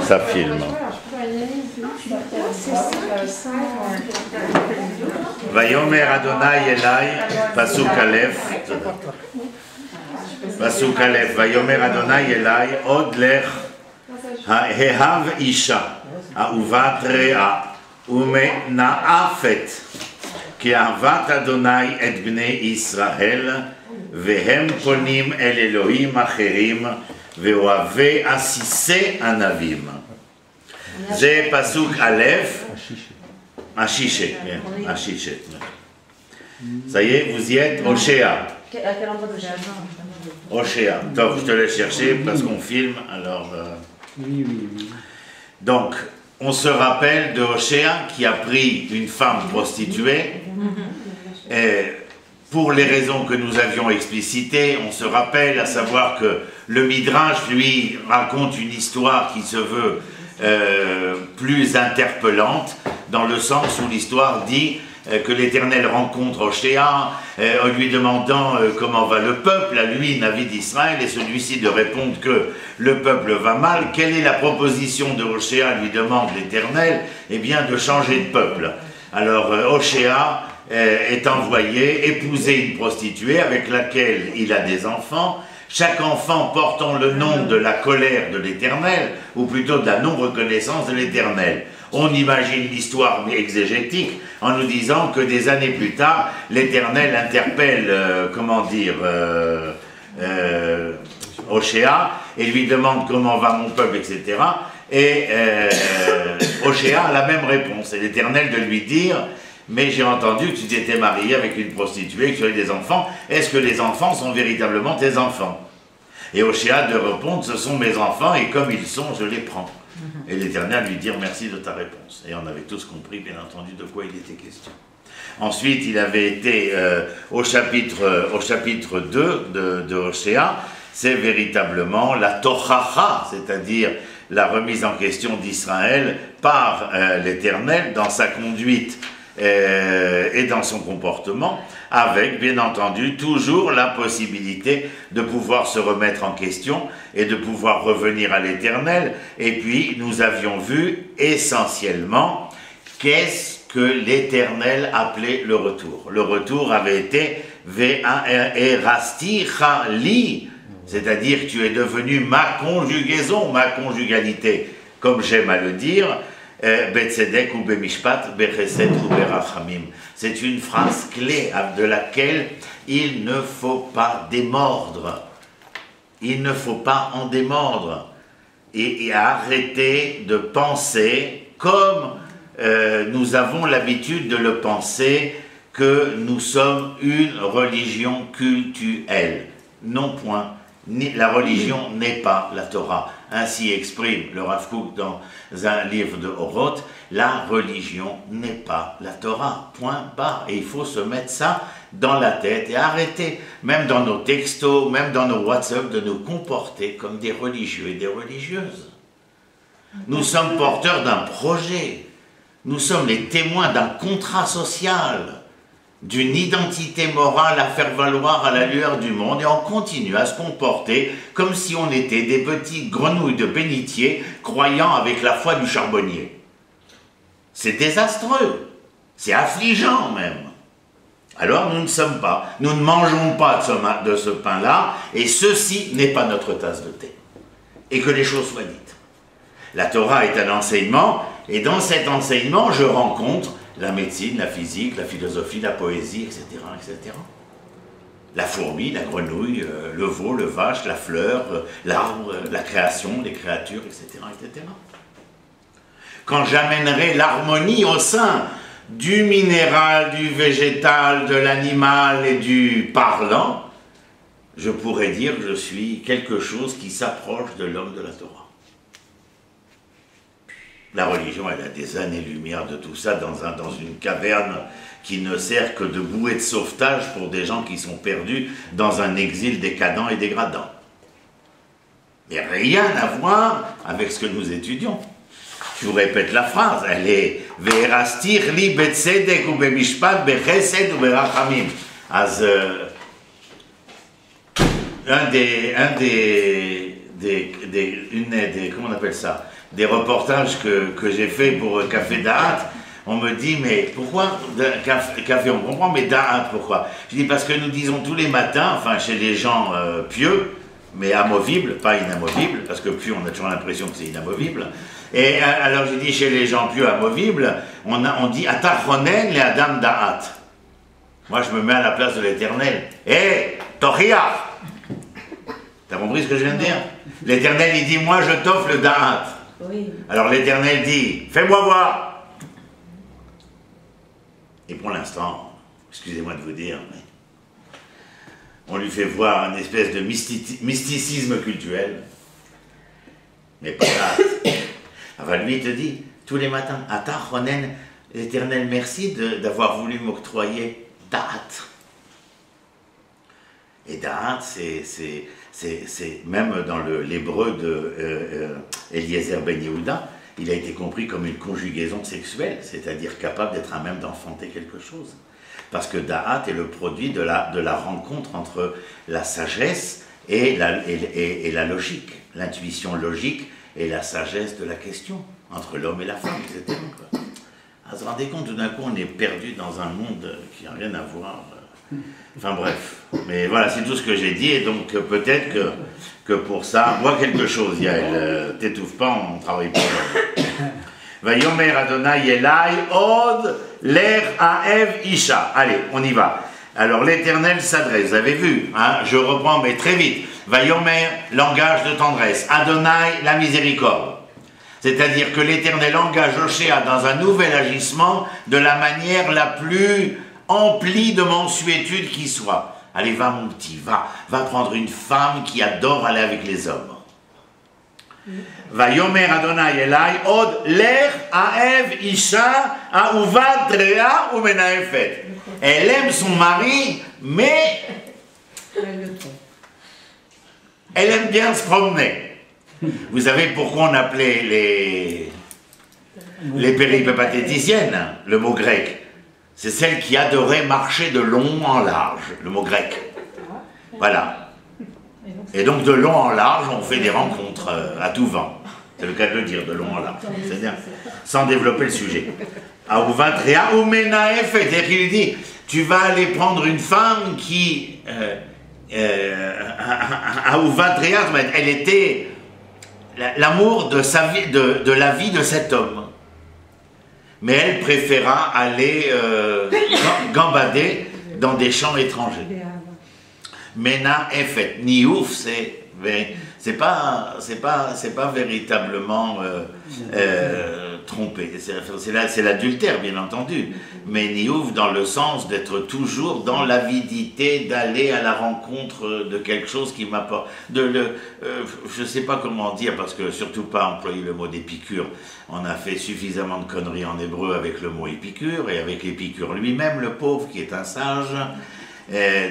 Ça filme. Vayomer Adonai Elai, Pasuk Aleph. Pasuk Aleph. Vayomer Adonai Elai, Od lech Hehav Isha, Ahuvat Rea, Umenaafet, Ki Ahavat Adonai et Bnei Israël, Vehem Ponim El Elohim Acherim, Veoave Asise Anavim. C'est Pasuk Aleph, Ashishe. Ça y est, vous y êtes, Oshéa. À quel endroit de Oshéa. Donc, je te laisse chercher parce qu'on filme, alors... Oui. Donc, on se rappelle de Oshéa qui a pris une femme prostituée. Et pour les raisons que nous avions explicitées, on se rappelle, à savoir que le Midrash, lui, raconte une histoire qui se veut plus interpellante, dans le sens où l'histoire dit que l'Éternel rencontre Oshéa en lui demandant comment va le peuple, à lui, Navi d'Israël, et celui-ci de répondre que le peuple va mal. Quelle est la proposition de Oshéa, lui demande l'Éternel? Eh bien, de changer de peuple. Alors, Oshéa est envoyé épouser une prostituée avec laquelle il a des enfants, chaque enfant portant le nom de la colère de l'Éternel, ou plutôt de la non-reconnaissance de l'Éternel. On imagine l'histoire exégétique en nous disant que des années plus tard, l'Éternel interpelle, Oshéa, et lui demande comment va mon peuple, etc. Et Oshéa a la même réponse, et l'Éternel de lui dire: mais j'ai entendu que tu t'étais marié avec une prostituée, que tu avais des enfants. Est-ce que les enfants sont véritablement tes enfants? Et Oshéa de répondre: ce sont mes enfants, et comme ils sont, je les prends. Et l'Éternel lui dit: merci de ta réponse. Et on avait tous compris, bien entendu, de quoi il était question. Ensuite, il avait été au chapitre 2 de Oshéa. C'est véritablement la tochacha, c'est-à-dire la remise en question d'Israël par l'Éternel dans sa conduite et dans son comportement, avec bien entendu toujours la possibilité de pouvoir se remettre en question et de pouvoir revenir à l'Éternel. Et puis nous avions vu essentiellement qu'est-ce que l'Éternel appelait le retour. Le retour avait été Ve'erasti Chali, c'est-à-dire tu es devenu ma conjugaison, ma conjugalité, comme j'aime à le dire. Betzedek ou Bemishpat, Bechesed ou Berachamim. C'est une phrase clé de laquelle il ne faut pas démordre. Il ne faut pas en démordre. Et arrêter de penser comme nous avons l'habitude de le penser, que nous sommes une religion cultuelle. Non point. La religion n'est pas la Torah. Ainsi exprime le Rav Kook dans un livre de Oroth: la religion n'est pas la Torah. Point barre. Et il faut se mettre ça dans la tête et arrêter, même dans nos textos, même dans nos WhatsApp, de nous comporter comme des religieux et des religieuses. Nous sommes porteurs d'un projet. Nous sommes les témoins d'un contrat social, d'une identité morale à faire valoir à la lueur du monde, et on continue à se comporter comme si on était des petites grenouilles de bénitier croyant avec la foi du charbonnier. C'est désastreux, c'est affligeant même. Alors nous ne sommes pas, nous ne mangeons pas de ce pain-là, et ceci n'est pas notre tasse de thé. Et que les choses soient dites. La Torah est un enseignement, et dans cet enseignement je rencontre la médecine, la physique, la philosophie, la poésie, etc., etc. La fourmi, la grenouille, le veau, le vache, la fleur, l'arbre, la création, les créatures, etc., etc. Quand j'amènerai l'harmonie au sein du minéral, du végétal, de l'animal et du parlant, je pourrais dire que je suis quelque chose qui s'approche de l'homme de la Torah. La religion, elle a des années-lumière de tout ça dans une caverne qui ne sert que de bouée de sauvetage pour des gens qui sont perdus dans un exil décadent et dégradant. Mais rien à voir avec ce que nous étudions. Je vous répète la phrase, elle est Ve'erastir li betzedek ou bemishpat bechesed ou berachamim. Un des comment on appelle ça, des reportages que j'ai fait pour Café Da'at. On me dit, mais pourquoi café, on comprend, mais Da'at, pourquoi? Je dis, parce que nous disons tous les matins, enfin chez les gens pieux, mais amovibles, pas inamovibles, parce que pieux, on a toujours l'impression que c'est inamovible. Et alors j'ai dit, chez les gens pieux amovibles, on dit, Atachonen le Adam Da'at. Moi, je me mets à la place de l'Éternel. Hé, Toria! T'as compris ce que je viens de dire? L'Éternel, il dit, moi, je t'offre le Da'at. Oui. Alors l'Éternel dit, fais-moi voir. Et pour l'instant, excusez-moi de vous dire, mais on lui fait voir une espèce de mysticisme cultuel. Mais pas Da'at. Enfin, lui, il te dit, tous les matins, Ata Ronen, l'Éternel, merci d'avoir voulu m'octroyer Da'at. Et Da'at, c'est même dans l'hébreu de Eliezer Ben Yehuda, il a été compris comme une conjugaison sexuelle, c'est-à-dire capable d'être à même d'enfanter quelque chose. Parce que Da'at est le produit de la rencontre entre la sagesse et la logique, l'intuition logique et la sagesse de la question, entre l'homme et la femme, etc. Vous vous rendez compte, tout d'un coup, on est perdu dans un monde qui n'a rien à voir. Enfin bref, mais voilà, c'est tout ce que j'ai dit, et donc peut-être que pour ça, bois quelque chose, Yael, t'étouffe pas, on travaille pas. Vayomer Adonai Elai Od Ler Aev Isha. Allez, on y va. Alors l'Éternel s'adresse, vous avez vu, hein, je reprends mais très vite. Vayomer, langage de tendresse. Adonai, la miséricorde. C'est-à-dire que l'Éternel engage Oshéa dans un nouvel agissement de la manière la plus emplie de mansuétude qui soit. Allez, va mon petit, va prendre une femme qui adore aller avec les hommes. Vayomer Adonai Elai Od Ler Aev Isha Ahuvat Rea Umenaefet. Elle aime son mari, mais elle aime bien se promener. Vous savez pourquoi on appelait les péripatéticiennes, le mot grec? C'est celle qui adorait marcher de long en large, le mot grec. Voilà. Et donc de long en large, on fait des rencontres à tout vent. C'est le cas de le dire, de long en large. C'est-à-dire, sans développer le sujet. Ahuvatrea umenaefet. C'est-à-dire qu'il lui dit, tu vas aller prendre une femme qui... Ahuvatrea, elle était l'amour de sa vie, de la vie de cet homme. Mais elle préféra aller gambader dans des champs étrangers. Mena Efet, Niouf, c'est pas véritablement trompé. C'est l'adultère, bien entendu. Mais Niouf dans le sens d'être toujours dans l'avidité d'aller à la rencontre de quelque chose qui m'apporte. Je sais pas comment dire, parce que surtout pas employer le mot d'épicure. On a fait suffisamment de conneries en hébreu avec le mot épicure, et avec l'épicure lui-même, le pauvre, qui est un sage.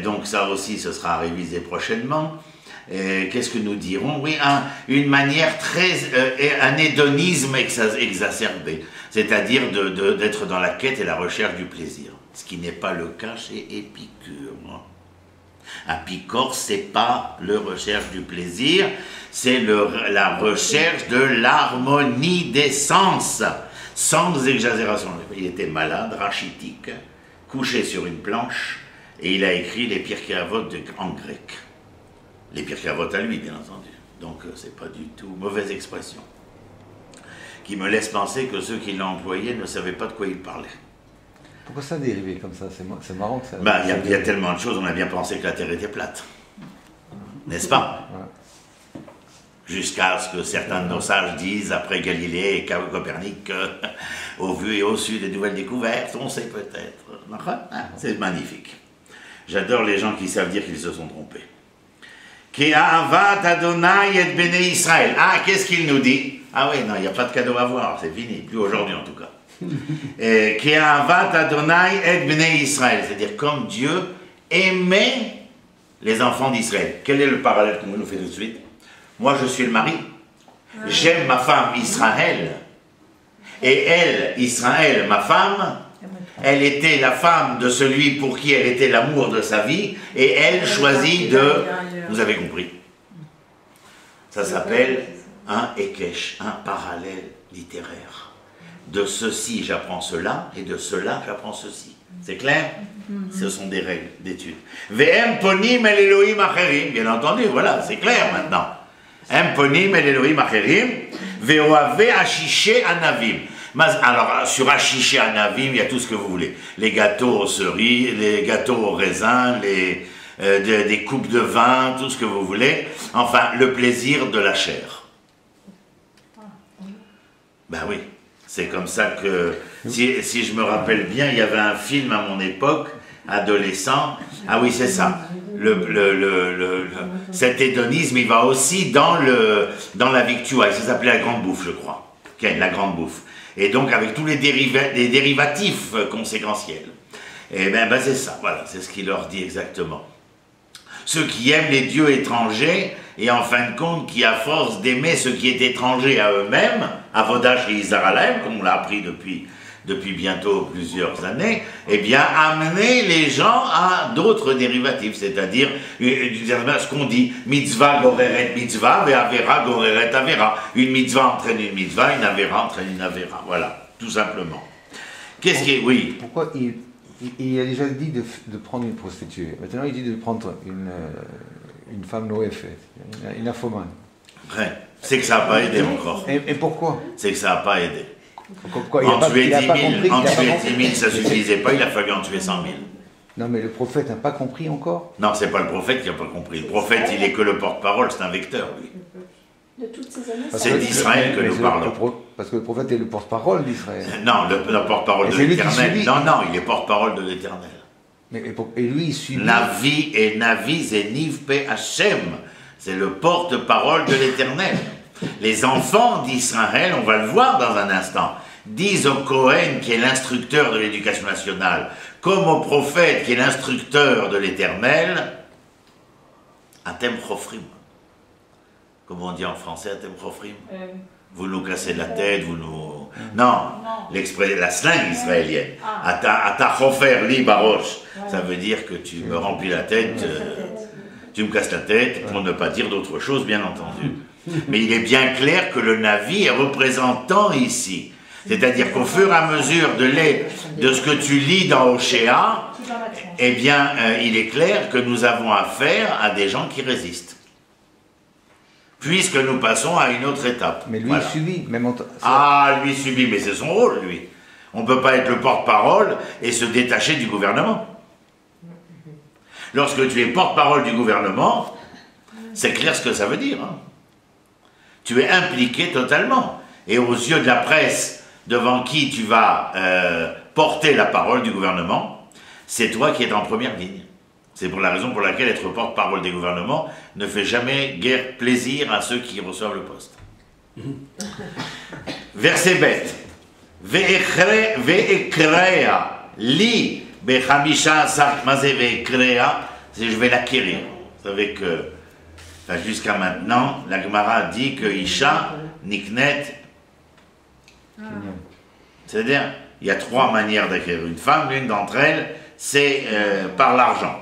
Donc ça aussi, ce sera révisé prochainement. Qu'est-ce que nous dirons? Oui, une manière un hédonisme exacerbé, c'est-à-dire d'être dans la quête et la recherche du plaisir, ce qui n'est pas le cas chez Épicure. Epicure, c'est pas la recherche du plaisir, c'est la recherche de l'harmonie des sens, sans exagération. Il était malade, rachitique, couché sur une planche, et il a écrit les Pirkei Avot en grec. Les Pirkei Avot à lui, bien entendu. Donc, c'est pas du tout mauvaise expression. Qui me laisse penser que ceux qui l'ont employé ne savaient pas de quoi ils parlaient. Pourquoi ça a dérivé comme ça? C'est marrant que ça... Il y a tellement de choses, on a bien pensé que la Terre était plate. N'est-ce pas? Ouais. Jusqu'à ce que certains de nos sages disent, après Galilée et Copernic, au vu et au su des nouvelles découvertes, on sait peut-être. C'est magnifique. J'adore les gens qui savent dire qu'ils se sont trompés. Ke'ahavat Adonai et Bnei Israël. Ah, qu'est-ce qu'il nous dit? Ah oui, non, il n'y a pas de cadeau à voir, c'est fini, plus aujourd'hui en tout cas. Ke'ahavat Adonai et Bnei Israël, c'est-à-dire comme Dieu aimait les enfants d'Israël. Quel est le parallèle qu'on nous fait tout de suite? Moi, je suis le mari, j'aime ma femme Israël, et elle, Israël, ma femme, elle était la femme de celui pour qui elle était l'amour de sa vie, et elle choisit de... Vous avez compris. Ça s'appelle un Ekesh, un parallèle littéraire. De ceci, j'apprends cela, et de cela, j'apprends ceci. C'est clair? Ce sont des règles d'étude. Ve'em ponim el Elohim acherim, bien entendu, voilà, c'est clair maintenant. Em ponim el Elohim acherim, ve'oave ashiché anavim. Alors, sur ashiché anavim, il y a tout ce que vous voulez. Les gâteaux aux cerises, les gâteaux au raisin, des coupes de vin, tout ce que vous voulez. Enfin, le plaisir de la chair. Ben oui. C'est comme ça que, si je me rappelle bien, il y avait un film à mon époque, adolescent. Ah oui, c'est ça. Cet hédonisme, il va aussi dans la victuaille. Ça s'appelait la grande bouffe, je crois. Okay, la grande bouffe. Et donc, avec tous les dérivatifs conséquentiels. Et ben c'est ça, voilà, c'est ce qu'il leur dit exactement. Ceux qui aiment les dieux étrangers, et en fin de compte, qui à force d'aimer ce qui est étranger à eux-mêmes, Avodah chez Israël, comme on l'a appris depuis bientôt plusieurs années, eh bien, amener les gens à d'autres dérivatifs, c'est-à-dire, ce qu'on dit, mitzvah goreret mitzvah, et avera goreret avera. Une mitzvah entraîne une mitzvah, une avera entraîne une avera. Voilà, tout simplement. Qu'est-ce qui est... Oui. Pourquoi il a déjà dit de prendre une prostituée. Maintenant, il dit de prendre une femme noéfée, une infomane. Ouais. C'est que ça n'a pas aidé encore. Et pourquoi? C'est que ça n'a pas aidé. Pourquoi? En tuer 10 000, ça ne suffisait pas, il a fallu en tuer 100 000. Non, mais le prophète n'a pas compris encore? Non, c'est pas le prophète qui n'a pas compris. Le prophète, il est que le porte-parole, c'est un vecteur, lui. De toutes ces années, c'est d'Israël que nous parlons. Parce que le prophète est le porte-parole d'Israël. Non, le porte-parole de l'Éternel. Non, il est porte-parole de l'Éternel. Et lui, il subit... Navi et Navi Zeniv Pe Hashem. C'est le porte-parole de l'Éternel. Les enfants d'Israël, on va le voir dans un instant, disent au Cohen, qui est l'instructeur de l'éducation nationale, comme au prophète, qui est l'instructeur de l'Éternel, Atem Chofrim. Comment on dit en français, Atem Chofrim? Vous nous cassez la tête, vous nous... Non, la slang israélienne. Ata Chofer li barosh. Ça veut dire que tu me remplis la tête, tu me casses la tête, pour ne pas dire d'autre chose, bien entendu. Mais il est bien clair que le Navi est représentant ici. C'est-à-dire qu'au fur et à mesure de ce que tu lis dans Oshéa, eh bien, il est clair que nous avons affaire à des gens qui résistent. Puisque nous passons à une autre étape. Mais lui, voilà. Il subit, même en lui subit, mais c'est son rôle, lui. On ne peut pas être le porte-parole et se détacher du gouvernement. Lorsque tu es porte-parole du gouvernement, c'est clair ce que ça veut dire. Hein. Tu es impliqué totalement. Et aux yeux de la presse, devant qui tu vas porter la parole du gouvernement, c'est toi qui es en première ligne. C'est pour la raison pour laquelle être porte-parole des gouvernements ne fait jamais guère plaisir à ceux qui reçoivent le poste. Verset bête. Ve'ekrea li bechamisha asar mazé ve'ekrea, c'est je vais l'acquérir. Vous savez que jusqu'à maintenant, la Gemara dit que Isha niknet. C'est-à-dire, il y a 3 manières d'acquérir une femme. L'une d'entre elles, c'est par l'argent.